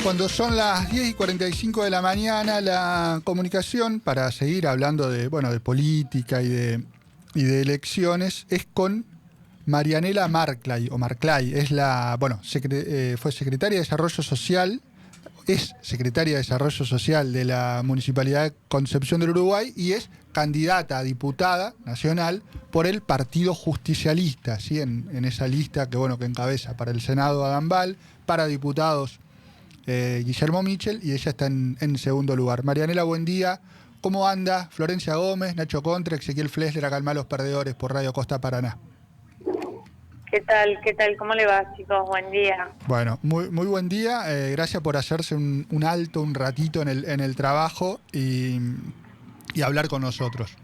Cuando son las 10:45 de la mañana, la comunicación, para seguir hablando de, bueno, de política y de elecciones, es con Marianela Marclay, o Marclay. Es la, bueno, fue secretaria de Desarrollo Social, es secretaria de Desarrollo Social de la Municipalidad de Concepción del Uruguay y es candidata a diputada nacional por el Partido Justicialista, ¿sí? En esa lista que, bueno, que encabeza para el Senado Adán Bal, para diputados Guillermo Michel, y ella está en segundo lugar. Marianela, buen día. ¿Cómo anda? Florencia Gómez, Nacho Contra, Ezequiel Flesler, acá en Malos Perdedores por Radio Costa Paraná. ¿Qué tal? ¿Qué tal? ¿Cómo le va, chicos? Buen día. Bueno, muy buen día. Gracias por hacerse un alto, un ratito en el trabajo y hablar con nosotros.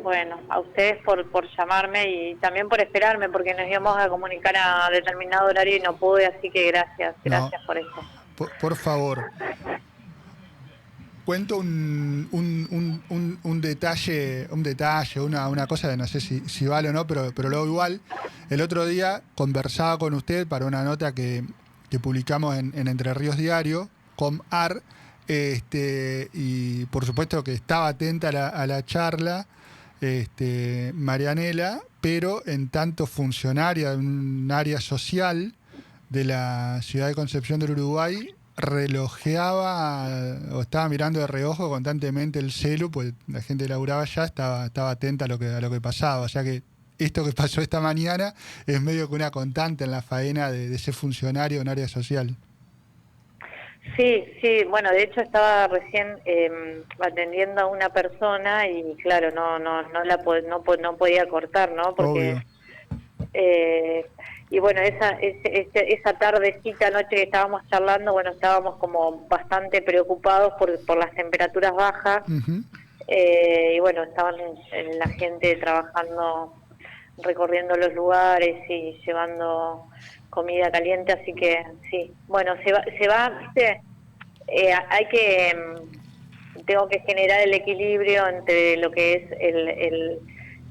Bueno, a ustedes por llamarme y también por esperarme, porque nos íbamos a comunicar a determinado horario y no pude, así que gracias No, por eso. por favor. Cuento un detalle, una cosa que no sé si vale o no, pero luego igual. El otro día conversaba con usted para una nota que publicamos en Entre Ríos Diario, com.ar, y por supuesto que estaba atenta a la charla, Marianela, pero en tanto funcionaria de un área social de la ciudad de Concepción del Uruguay, relojeaba o estaba mirando de reojo constantemente el celu, pues la gente laburaba allá, estaba atenta a lo que pasaba. O sea que esto que pasó esta mañana es medio que una constante en la faena de ese funcionario en área social. Sí, bueno, de hecho estaba recién atendiendo a una persona y claro, no podía cortar, ¿no? Porque Obvio. y bueno, esa tardecita, noche que estábamos charlando, bueno, estábamos como bastante preocupados por las temperaturas bajas. Uh-huh. Y bueno, estaban la gente trabajando, recorriendo los lugares y llevando comida caliente, así que sí, bueno, ¿viste? Hay que, tengo que generar el equilibrio entre lo que es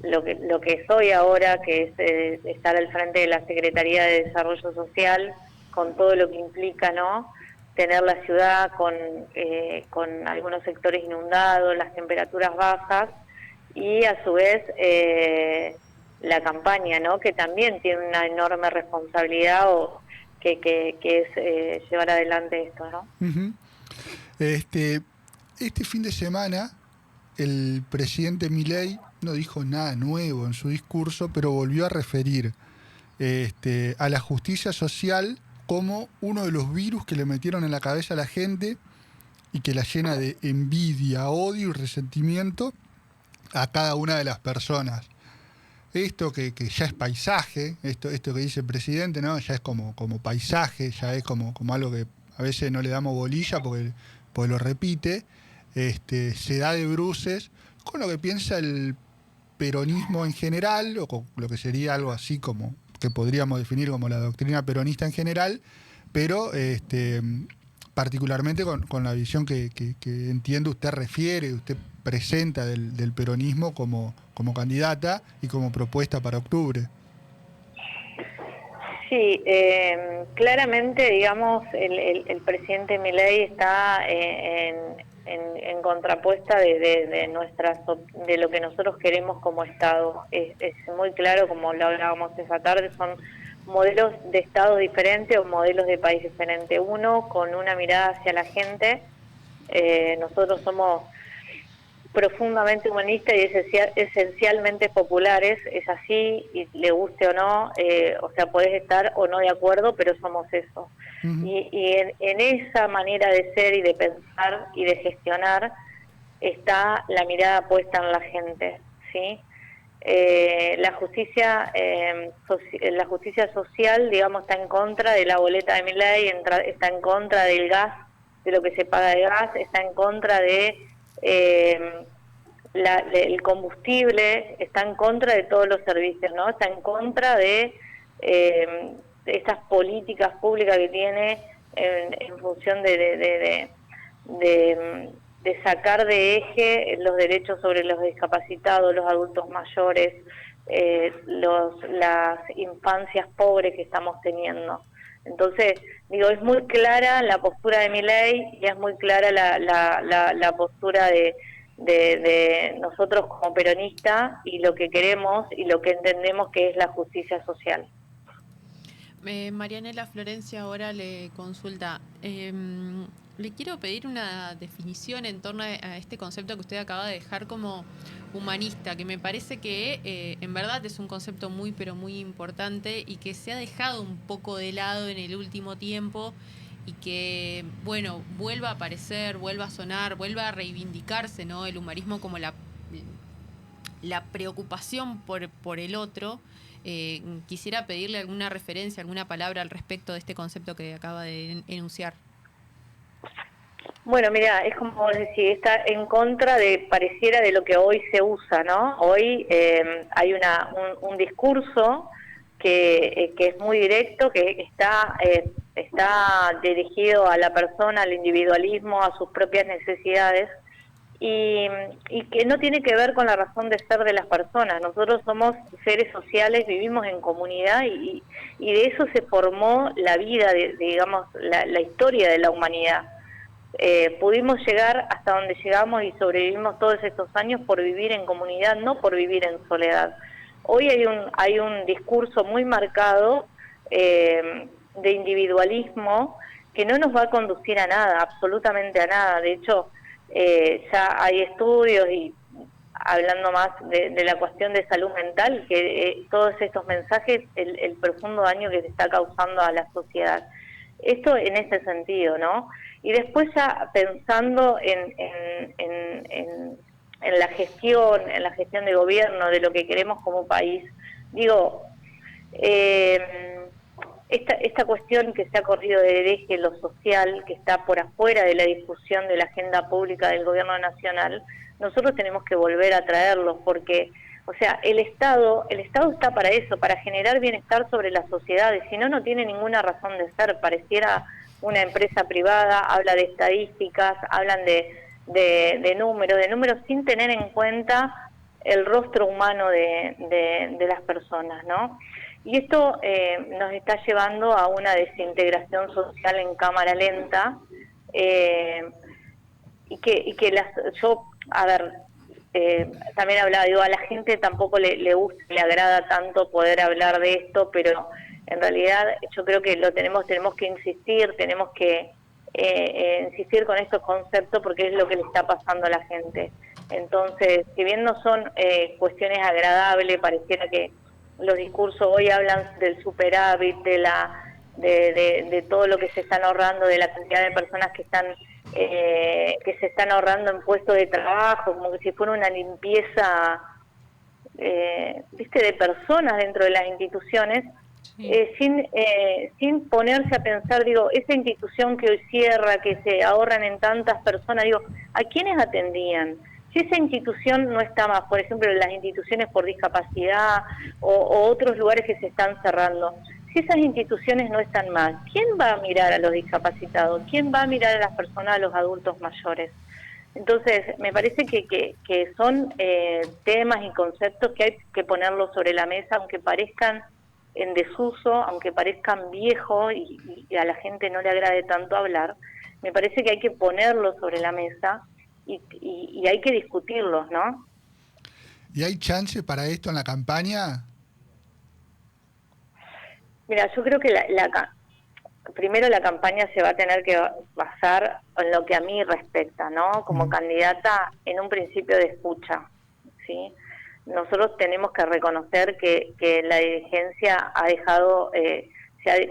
lo que soy ahora, que es estar al frente de la Secretaría de Desarrollo Social, con todo lo que implica, ¿no? Tener la ciudad con algunos sectores inundados, las temperaturas bajas, y a su vez la campaña, ¿no? Que también tiene una enorme responsabilidad que es llevar adelante esto, ¿no? Uh-huh. Este fin de semana el presidente Milei no dijo nada nuevo en su discurso, pero volvió a referir a la justicia social como uno de los virus que le metieron en la cabeza a la gente y que la llena de envidia, odio y resentimiento a cada una de las personas. Esto que ya es paisaje, esto que dice el presidente, ¿no? Ya es como paisaje, ya es como algo que a veces no le damos bolilla porque lo repite, se da de bruces con lo que piensa el peronismo en general, o con lo que sería algo así como que podríamos definir como la doctrina peronista en general, pero particularmente con la visión que entiendo usted refiere, usted presenta del peronismo como candidata y como propuesta para octubre. Sí, claramente, digamos, el presidente Milei está en contrapuesta de lo que nosotros queremos como Estado. Es muy claro, como lo hablábamos esa tarde, son modelos de Estado diferentes o modelos de país diferentes. Uno con una mirada hacia la gente. Nosotros somos profundamente humanistas y esencialmente populares, es así, y le guste o no, o sea, podés estar o no de acuerdo, pero somos eso. Uh-huh. Y en esa manera de ser y de pensar y de gestionar está la mirada puesta en la gente, ¿sí? La justicia social, digamos, está en contra de la boleta de Milei, está en contra del gas, de lo que se paga de gas, está en contra de el combustible, está en contra de todos los servicios, ¿no? Está en contra de esas políticas públicas que tiene en función de sacar de eje los derechos sobre los discapacitados, los adultos mayores, las infancias pobres que estamos teniendo. Entonces, digo, es muy clara la postura de Milei y es muy clara la postura de nosotros como peronistas y lo que queremos y lo que entendemos que es la justicia social. Marianela Florencia ahora le consulta. Le quiero pedir una definición en torno a este concepto que usted acaba de dejar como humanista, que me parece que en verdad es un concepto muy pero muy importante y que se ha dejado un poco de lado en el último tiempo y que, bueno, vuelva a aparecer, vuelva a sonar, vuelva a reivindicarse, ¿no? El humanismo como la preocupación por el otro. Quisiera pedirle alguna referencia, alguna palabra al respecto de este concepto que acaba de enunciar. Bueno, mira, es como vos decís, está en contra pareciera de lo que hoy se usa, ¿no? Hoy hay un discurso que es muy directo, que está dirigido a la persona, al individualismo, a sus propias necesidades, y que no tiene que ver con la razón de ser de las personas. Nosotros somos seres sociales, vivimos en comunidad y de eso se formó la vida, digamos, la historia de la humanidad. Pudimos llegar hasta donde llegamos y sobrevivimos todos estos años por vivir en comunidad, no por vivir en soledad. Hoy hay un discurso muy marcado de individualismo que no nos va a conducir a nada, absolutamente a nada. De hecho, ya hay estudios y hablando más de la cuestión de salud mental, que todos estos mensajes, el profundo daño que se está causando a la sociedad. Esto en ese sentido, ¿no? Y después ya pensando en la gestión de gobierno, de lo que queremos como país, digo, esta cuestión que se ha corrido del eje, lo social, que está por afuera de la discusión de la agenda pública del gobierno nacional, nosotros tenemos que volver a traerlo, porque, o sea, el Estado está para eso, para generar bienestar sobre las sociedades, si no, no tiene ninguna razón de ser, pareciera una empresa privada, habla de estadísticas, hablan de números sin tener en cuenta el rostro humano de las personas, ¿no? Y esto nos está llevando a una desintegración social en cámara lenta, yo, a ver, también hablaba, digo, a la gente tampoco le gusta, le agrada tanto poder hablar de esto, pero en realidad yo creo que tenemos que insistir, tenemos que insistir con estos conceptos porque es lo que le está pasando a la gente. Entonces, si bien no son cuestiones agradables, pareciera que los discursos hoy hablan del superávit, de todo lo que se están ahorrando, de la cantidad de personas que se están ahorrando en puestos de trabajo, como que si fuera una limpieza, de personas dentro de las instituciones, sin ponerse a pensar, digo, esa institución que hoy cierra, que se ahorran en tantas personas, digo, ¿a quiénes atendían? Si esa institución no está más, por ejemplo, las instituciones por discapacidad o otros lugares que se están cerrando, si esas instituciones no están más, ¿quién va a mirar a los discapacitados? ¿Quién va a mirar a las personas, a los adultos mayores? Entonces, me parece que son temas y conceptos que hay que ponerlos sobre la mesa, aunque parezcan en desuso, aunque parezcan viejos y a la gente no le agrade tanto hablar, me parece que hay que ponerlos sobre la mesa y hay que discutirlos, ¿no? ¿Y hay chance para esto en la campaña? Mira, yo creo que primero la campaña se va a tener que basar en lo que a mí respecta, ¿no? Como candidata en un principio de escucha, ¿sí? Nosotros tenemos que reconocer que la dirigencia ha dejado,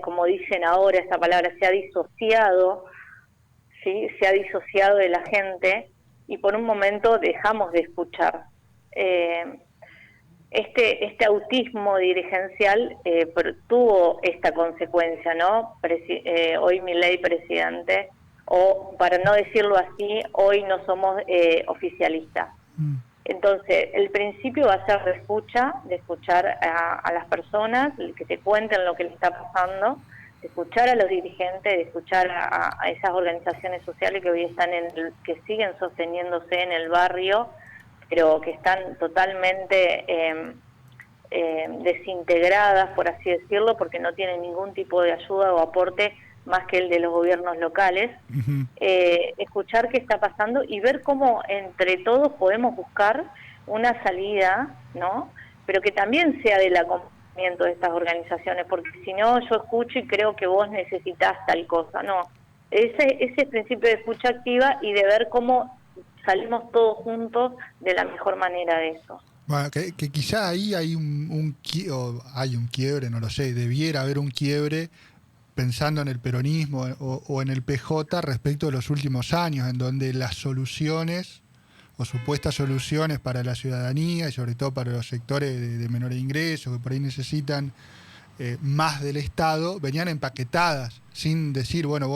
como dicen ahora esa palabra, se ha disociado, ¿sí? Se ha disociado de la gente y por un momento dejamos de escuchar. Este autismo dirigencial tuvo esta consecuencia, ¿no? Hoy Milei presidente, o para no decirlo así, hoy no somos oficialistas. Entonces, el principio va a ser de escuchar a las personas, que te cuenten lo que les está pasando, de escuchar a los dirigentes, de escuchar a esas organizaciones sociales que hoy están que siguen sosteniéndose en el barrio, pero que están totalmente desintegradas, por así decirlo, porque no tienen ningún tipo de ayuda o aporte más que el de los gobiernos locales. Ujú. Escuchar qué está pasando y ver cómo entre todos podemos buscar una salida, ¿no? Pero que también sea del acompañamiento de estas organizaciones, porque si no yo escucho y creo que vos necesitas tal cosa, no. Ese principio de escucha activa y de ver cómo salimos todos juntos de la mejor manera de eso. Bueno, que quizá ahí hay o hay un quiebre, no lo sé, debiera haber un quiebre pensando en el peronismo o en el PJ respecto de los últimos años, en donde las soluciones o supuestas soluciones para la ciudadanía y sobre todo para los sectores de menor ingreso que por ahí necesitan más del Estado, venían empaquetadas, sin decir, bueno,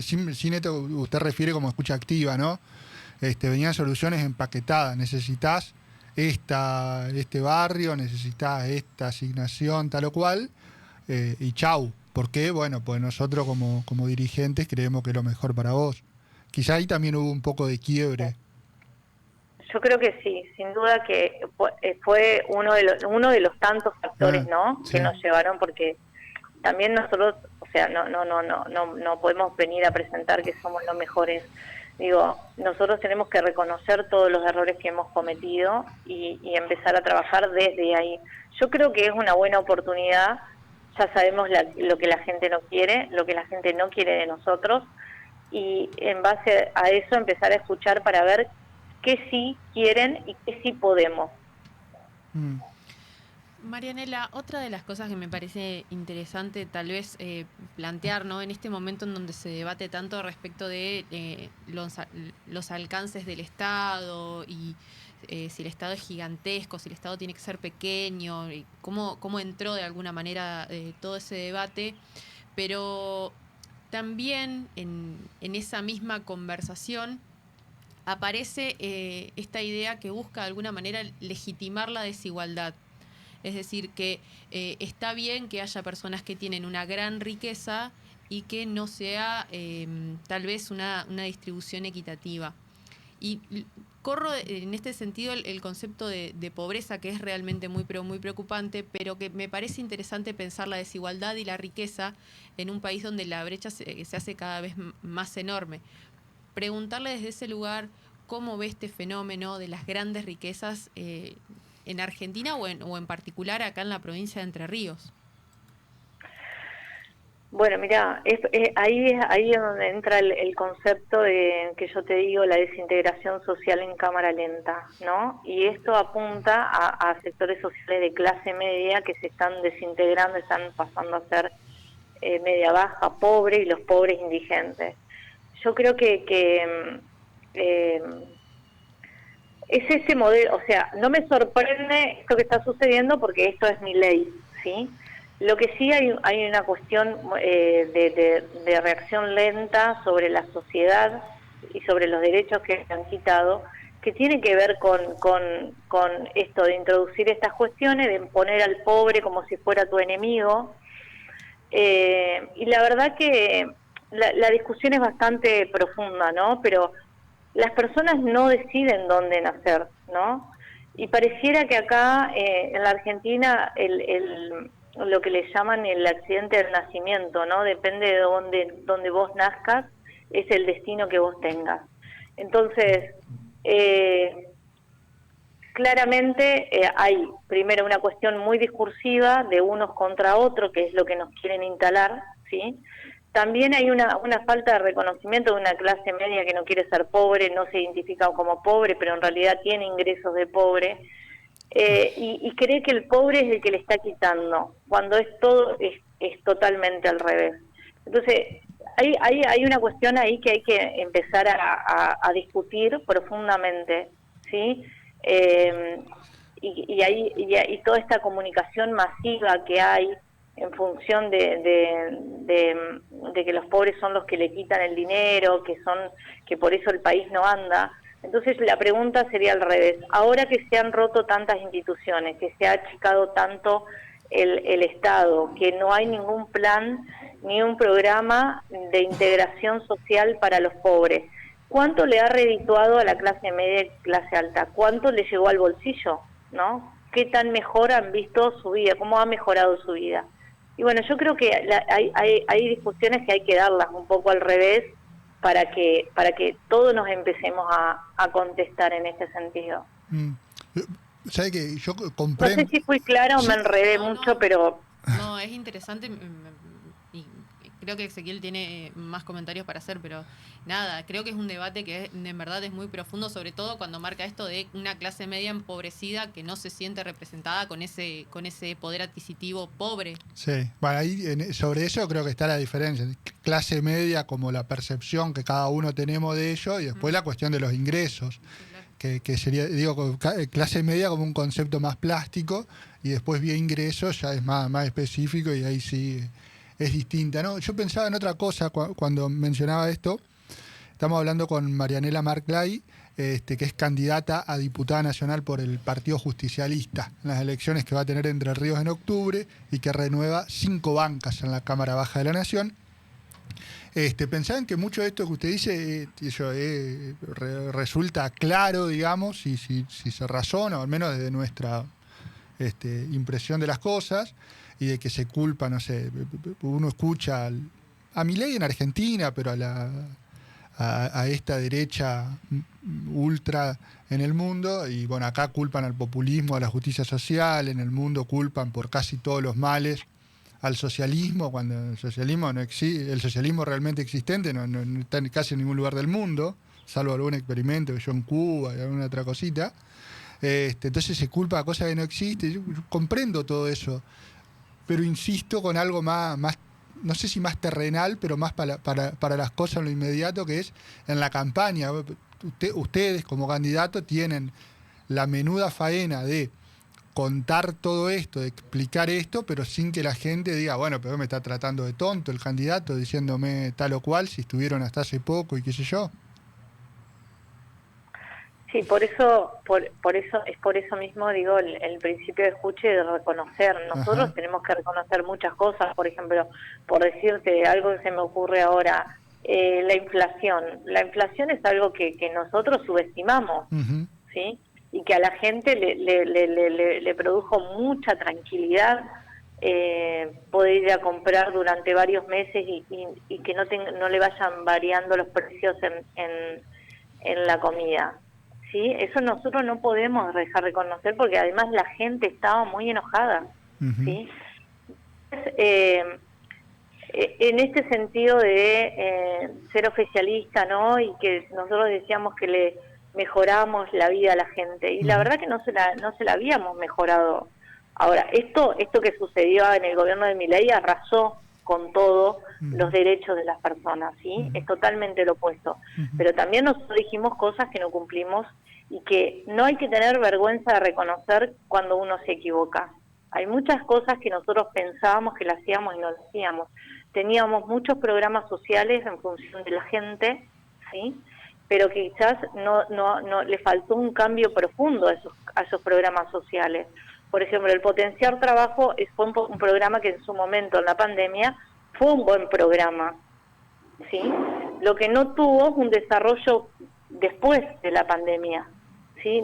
sin esto usted refiere como escucha activa, ¿no? Venían soluciones empaquetadas, necesitas este barrio, necesitas esta asignación, tal o cual, y chau. ¿Por qué? Bueno, pues nosotros como dirigentes creemos que es lo mejor para vos. Quizá ahí también hubo un poco de quiebre. Yo creo que sí, sin duda que fue uno de los tantos factores, ¿no? Sí. Que nos llevaron, porque también nosotros, o sea, no podemos venir a presentar que somos los mejores. Digo, nosotros tenemos que reconocer todos los errores que hemos cometido y empezar a trabajar desde ahí. Yo creo que es una buena oportunidad. Ya sabemos lo que la gente no quiere, lo que la gente no quiere de nosotros, y en base a eso empezar a escuchar para ver qué sí quieren y qué sí podemos. Mm. Marianela, otra de las cosas que me parece interesante tal vez plantear, ¿no? En este momento en donde se debate tanto respecto de los alcances del Estado y si el Estado es gigantesco, si el Estado tiene que ser pequeño, y cómo entró de alguna manera todo ese debate, pero también en esa misma conversación aparece esta idea que busca de alguna manera legitimar la desigualdad. Es decir, que está bien que haya personas que tienen una gran riqueza y que no sea tal vez una distribución equitativa. Y corro en este sentido el concepto de pobreza, que es realmente muy preocupante, pero que me parece interesante pensar la desigualdad y la riqueza en un país donde la brecha se hace cada vez más enorme. Preguntarle desde ese lugar cómo ve este fenómeno de las grandes riquezas en Argentina o en particular acá en la provincia de Entre Ríos. Bueno, mira, ahí es donde entra el concepto de que yo te digo, la desintegración social en cámara lenta, ¿no? Y esto apunta a sectores sociales de clase media que se están desintegrando, están pasando a ser media baja, pobre, y los pobres indigentes. Yo creo que es ese modelo, o sea, no me sorprende esto que está sucediendo porque esto es mi ley, ¿sí? Lo que sí hay una cuestión de reacción lenta sobre la sociedad y sobre los derechos que se han quitado, que tiene que ver con esto de introducir estas cuestiones, de poner al pobre como si fuera tu enemigo. Y la verdad que la discusión es bastante profunda, ¿no? Pero las personas no deciden dónde nacer, ¿no? Y pareciera que acá, en la Argentina, lo que le llaman el accidente del nacimiento, ¿no? Depende de dónde vos nazcas, es el destino que vos tengas. Entonces, claramente hay primero una cuestión muy discursiva de unos contra otros, que es lo que nos quieren instalar, ¿sí? También hay una falta de reconocimiento de una clase media que no quiere ser pobre, no se identifica como pobre, pero en realidad tiene ingresos de pobre, y cree que el pobre es el que le está quitando, cuando es totalmente al revés. Entonces, hay una cuestión ahí que hay que empezar a discutir profundamente, ¿sí? Y toda esta comunicación masiva que hay en función de que los pobres son los que le quitan el dinero, que por eso el país no anda. Entonces la pregunta sería al revés. Ahora que se han roto tantas instituciones, que se ha achicado tanto el Estado, que no hay ningún plan ni un programa de integración social para los pobres, ¿cuánto le ha redituado a la clase media y clase alta? ¿Cuánto le llegó al bolsillo? ¿No? qué tan mejor han visto su vida, cómo ha mejorado su vida. Y bueno, yo creo que hay discusiones que hay que darlas un poco al revés para que todos nos empecemos a contestar en este sentido. ¿Sabe que yo No comprendo? sé si fui clara o Sí. me enredé mucho, pero... No, es interesante y creo que Ezequiel tiene más comentarios para hacer, pero nada, creo que es un debate que en verdad es muy profundo, sobre todo cuando marca esto de una clase media empobrecida que no se siente representada con ese poder adquisitivo pobre. Sí, bueno, ahí sobre eso creo que está la diferencia. Clase media como la percepción que cada uno tenemos de ello y después la cuestión de los ingresos, que sería, digo, clase media como un concepto más plástico y después vía ingresos ya es más específico y ahí sí es distinta, ¿no? Yo pensaba en otra cosa cuando mencionaba esto. Estamos hablando con Marianela Marclay, que es candidata a diputada nacional por el Partido Justicialista en las elecciones que va a tener Entre Ríos en octubre y que renueva 5 bancas en la Cámara Baja de la Nación. Pensaban que mucho de esto que usted dice resulta claro, digamos, si se razona, o al menos desde nuestra impresión de las cosas, y de que se culpa, no sé, uno escucha a Milei en Argentina, pero a esta derecha ultra en el mundo, y bueno, acá culpan al populismo, a la justicia social, en el mundo culpan por casi todos los males al socialismo, cuando el socialismo no existe, el socialismo realmente existente no está casi en ningún lugar del mundo, salvo algún experimento que yo en Cuba y alguna otra cosita. Entonces se culpa a cosas que no existen. Yo comprendo todo eso, pero insisto con algo más, no sé si más terrenal, pero más para las cosas en lo inmediato, que es en la campaña. Ustedes como candidato tienen la menuda faena de contar todo esto, de explicar esto, pero sin que la gente diga, bueno, pero me está tratando de tonto el candidato, diciéndome tal o cual, si estuvieron hasta hace poco y qué sé yo. Sí, por eso mismo digo el principio de escucha y de reconocer. Nosotros Ajá. tenemos que reconocer muchas cosas, por ejemplo, por decirte algo que se me ocurre ahora, la inflación. La inflación es algo que nosotros subestimamos, Uh-huh. ¿sí? Y que a la gente le produjo mucha tranquilidad poder ir a comprar durante varios meses y que no le vayan variando los precios en la comida. ¿Sí? Eso nosotros no podemos dejar de conocer porque además la gente estaba muy enojada. Uh-huh. ¿Sí? En este sentido de ser oficialista, ¿no? Y que nosotros decíamos que le mejoramos la vida a la gente y la Uh-huh. verdad que no se la habíamos mejorado. Ahora, esto que sucedió en el gobierno de Milei arrasó con todo los derechos de las personas, ¿sí? Es totalmente lo opuesto. Pero también nosotros dijimos cosas que no cumplimos y que no hay que tener vergüenza de reconocer cuando uno se equivoca. Hay muchas cosas que nosotros pensábamos que las hacíamos y no las hacíamos. Teníamos muchos programas sociales en función de la gente, ¿sí? Pero quizás no le faltó un cambio profundo a esos programas sociales. Por ejemplo, el Potenciar Trabajo fue un programa que en su momento, en la pandemia, fue un buen programa, ¿sí? Lo que no tuvo es un desarrollo después de la pandemia, ¿sí?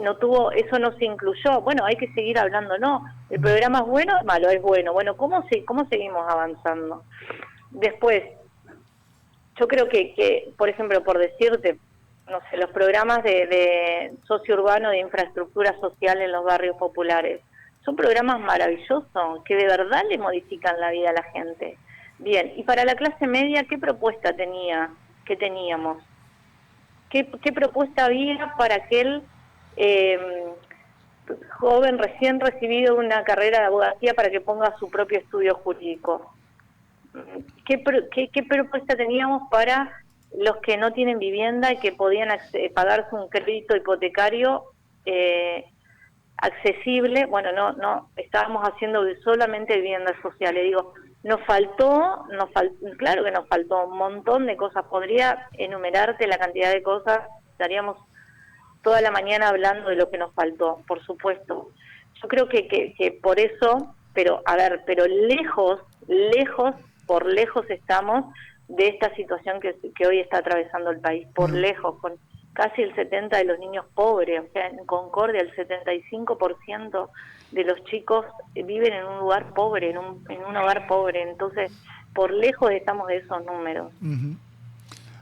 Eso no se incluyó. Bueno, hay que seguir hablando, ¿no? El programa es bueno, es malo, es bueno. Bueno, ¿cómo seguimos avanzando? Después, yo creo que, por ejemplo, por decirte, no sé, los programas de socio urbano de infraestructura social en los barrios populares, son programas maravillosos que de verdad le modifican la vida a la gente. Bien, y para la clase media, ¿qué propuesta teníamos? ¿Qué propuesta había para aquel joven recién recibido de una carrera de abogacía para que ponga su propio estudio jurídico? ¿Qué propuesta teníamos para los que no tienen vivienda y que podían pagarse un crédito hipotecario accesible? Bueno, no estábamos haciendo solamente viviendas sociales. Digo, claro que nos faltó un montón de cosas. Podría enumerarte la cantidad de cosas, estaríamos toda la mañana hablando de lo que nos faltó, por supuesto. Yo creo que por eso, pero por lejos estamos de esta situación que hoy está atravesando el país, por lejos, con casi el 70% de los niños pobres, o sea, en Concordia el 75% de los chicos viven en un lugar pobre, en un hogar pobre, entonces por lejos estamos de esos números. Uh-huh.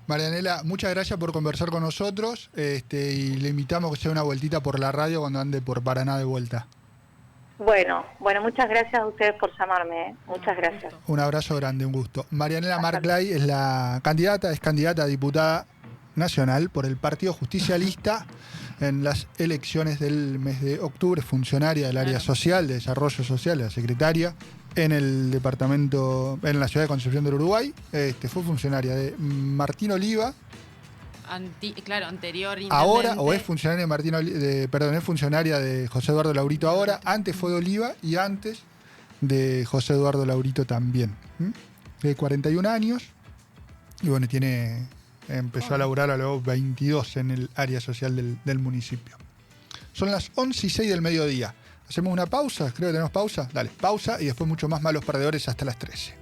Marianela, muchas gracias por conversar con nosotros, y le invitamos a que se dé una vueltita por la radio cuando ande por Paraná de vuelta. Bueno, muchas gracias a ustedes por llamarme, muchas gracias. Un abrazo grande, un gusto. Marianela Marclay es candidata a diputada nacional por el Partido Justicialista en las elecciones del mes de octubre, funcionaria del área social, de desarrollo social, la secretaria en el departamento, en la ciudad de Concepción del Uruguay. Fue funcionaria de Martín Oliva. Anterior intendente. Ahora, o es funcionaria de es funcionaria de José Eduardo Laurito ahora, antes fue de Oliva y antes de José Eduardo Laurito también. De 41 años, y bueno, empezó a laburar a los 22 en el área social del municipio. Son las 11:06 del mediodía. Hacemos una pausa, creo que tenemos pausa. Dale, pausa y después mucho más Malos Perdedores hasta las 13.